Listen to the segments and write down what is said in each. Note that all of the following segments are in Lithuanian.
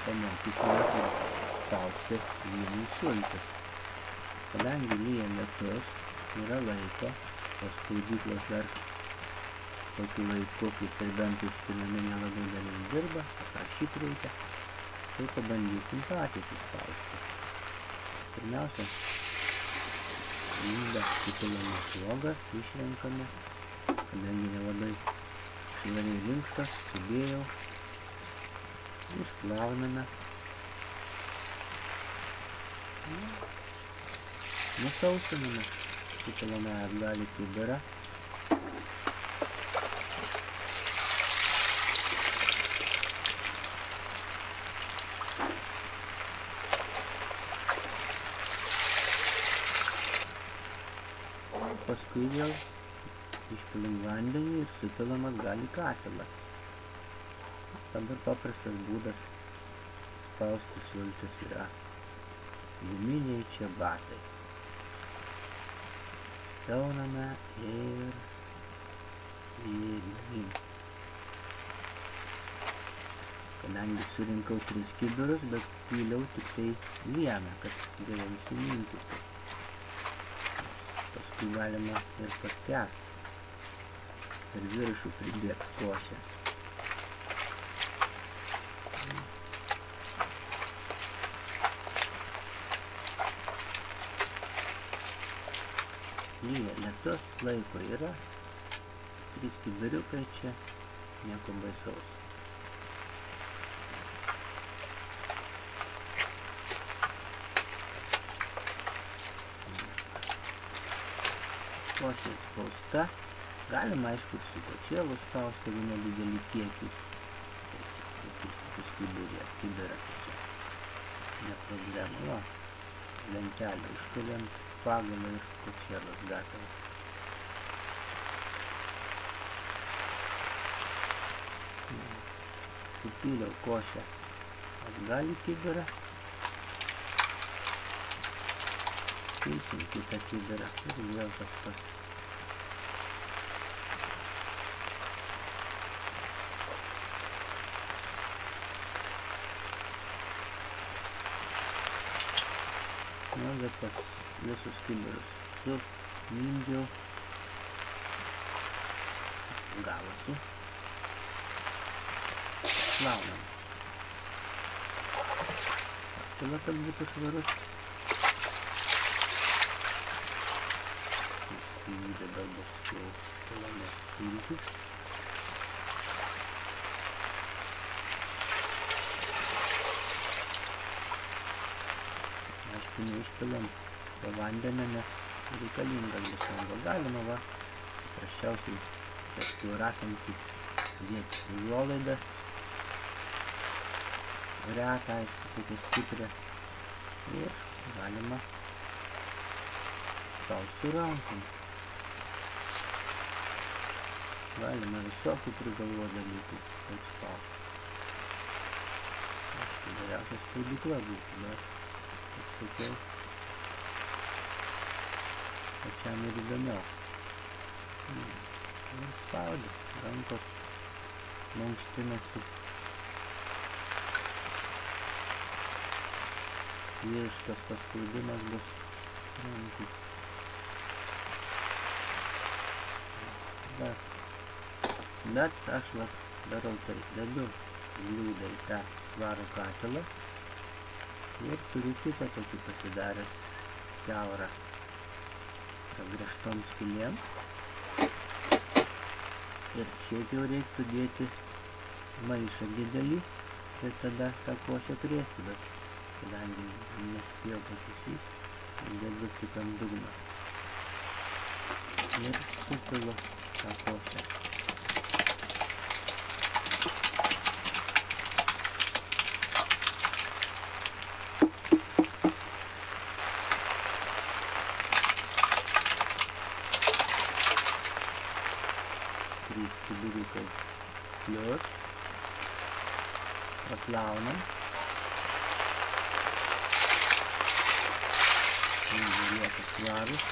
pamokysime, kaip spausti vyno sultis. Kadangi lyja lietus, yra laiko, tos spaudyklos dar tokiu laiku, kai serbentai skinami nelabai dar dirba, aprašyti reikia, tai pabandysim patys įspausti. Pirmiausia, indą supilame uogas, išrenkame, kadangi nelabai švariai rinktas, skubėjau, išplauname, nusausiname, supilame atgal į kibirą, paskui vėl išpilam vandenį ir supilam atgal į katilą. Dabar paprastas būdas spausti sultis yra guminiai čiabatai. Siauname ir kadangi surinkau 3 kibirus, bet pyliau tik tai vieną, kad geriau suminkyti. Paskui galima ir paskęsti. Per viršų pridėks košės. Lyja lietus, laiko yra, 3 kibiriukai čia, nieko baisaus. Košė spausta. Galima, aišku, su kočėlu spausti, jeigu nedidelį kiekį. Paskui būrė kibirą, tai čia ne problema. Va, lentelę užkeliam, pagalą ir kočėlas gatavas. Supyliau košę atgal į kibirą. Pilsim kitą kibirą ir vėl tas pats. Visus kibirus sumindžiau, gavosi, plaunam. Tada, kad būtų švarus, dabar bus jau plaunės sultis. Aišku, neišpilam po vandenį, nes reikalingas bus vanduo. Galima, va, paprasčiausiai kažkur rasantį dėti užuolaidą. Retą, aišku, tokia stiprią. Ir galima spausti su rankom. Galima visokių prigalvoti dalykų, kaip spausti. Aišku, geriausia spaudykla būtų, bet kaip sakiau, pačiam ir įdomiau. Ir spaudė, rankos mankštinasi. Vyriškas paspaudimas bus rankų. Bet aš va darau tai, dedu bliūdą į tą švarų katilą. Ir turiu kitą tokį pasidaręs kiaurą pragręžtom skylėm. Ir šiaip jau reiktų dėti maišą didelį ir tada tą košę krėsti, bet kadangi nespėjau pasisyti, dedu tik ant dugno. Ir supilu tą košę. Kibiriukai plius, praplaunam, lieka švarus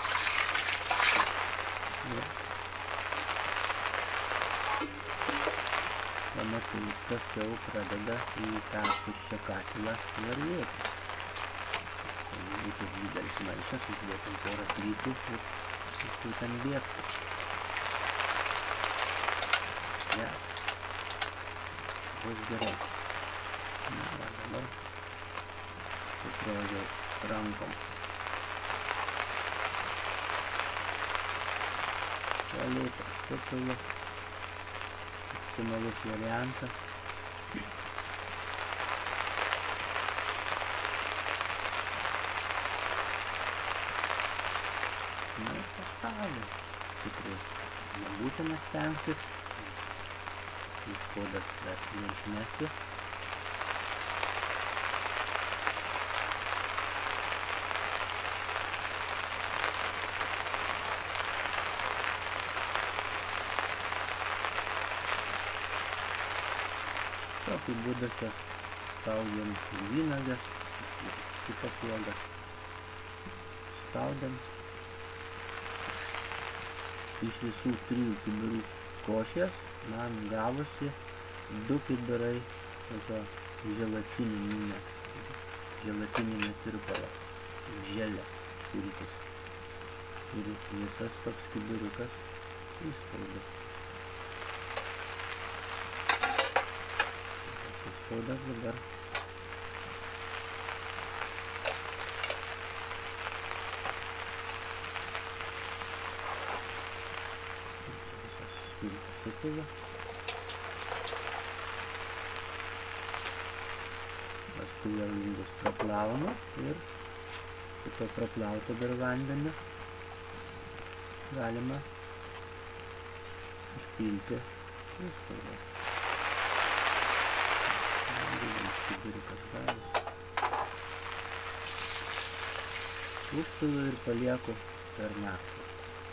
ir metu viskas jau pradeda į tą tuščią katilą varvėti. Reikia didelis maišas, uždėtum porą plytų ir visų ten bėgtų. Bus gerai. Na, va, dabar sukrožiau rankom. Toliau prasupilu. Optimalus variantas. Na ir paspaudu. Tikrai nebūtina stengtis. Įspaudas dar neišmesiu. Tokiu būdu čia spaudžiam ir vynuoges, ir kitas uogas. Spaudam. Iš visų 3 kibirų košės man gavosi 2 kibirai tokio želatininio tirpalo, želė sultis. Ir visas toks kibiriukas įspaudu. Tas įspaudas dabar supila. Paskui vėl indus praplaunu ir su to praplauto dar vandeniu galima išpilti įspaudą. Didelis kibiriukas gavosi. Užpilu ir palieku per naktį.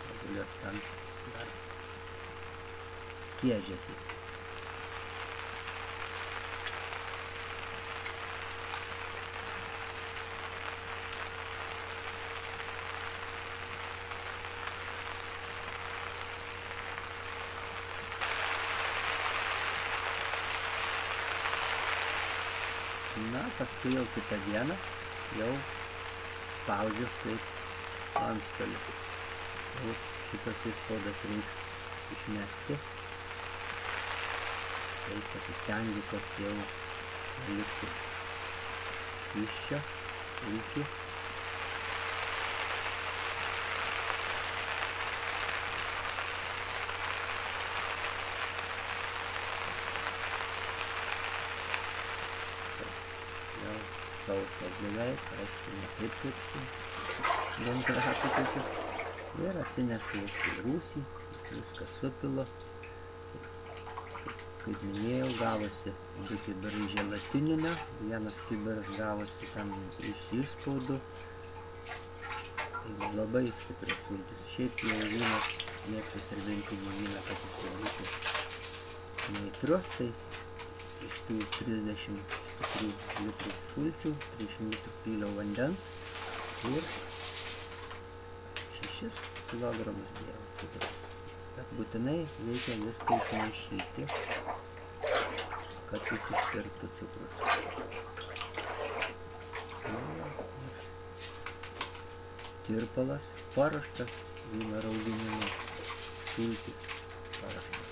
Tegul jos ten dar skiedžiasi. Na, paskui jau kitą dieną jau spaudžiu kaip antstolis. Jau šitas įspaudas reiks išmesti. Tai pasistengiu, kad jau liktų skysčio, sulčių. Jau sauso beveik, aišku, ne taip kaip su ventilatu kokiu. Ir atsinešu viską į rūsį, viską supilu. Kaip minėjau, gavosi 2 kibirai želatininio, 1 kibiras gavosi tam iš įspaudų. Labai stiprios sultis. Šiaip jau vynas, mėgstu serbentinį vyną, kad jis būtų neaitrus, tai iš tų 34 litrų sulčių 300 litrų pyliau vandens ir 6 kilogramus dėjau cukraus. Bet būtinai reikia viską išmaišyti, kad jis ištirptų cukrus. Tirpalas paruoštas, vyno rauginimo sultis paruoštas.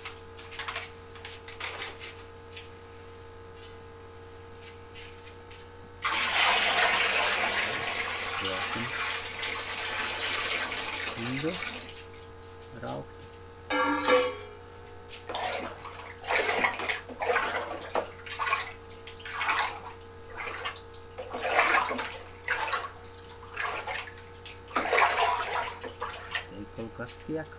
Duosim indų raukti. Kol kas tiek.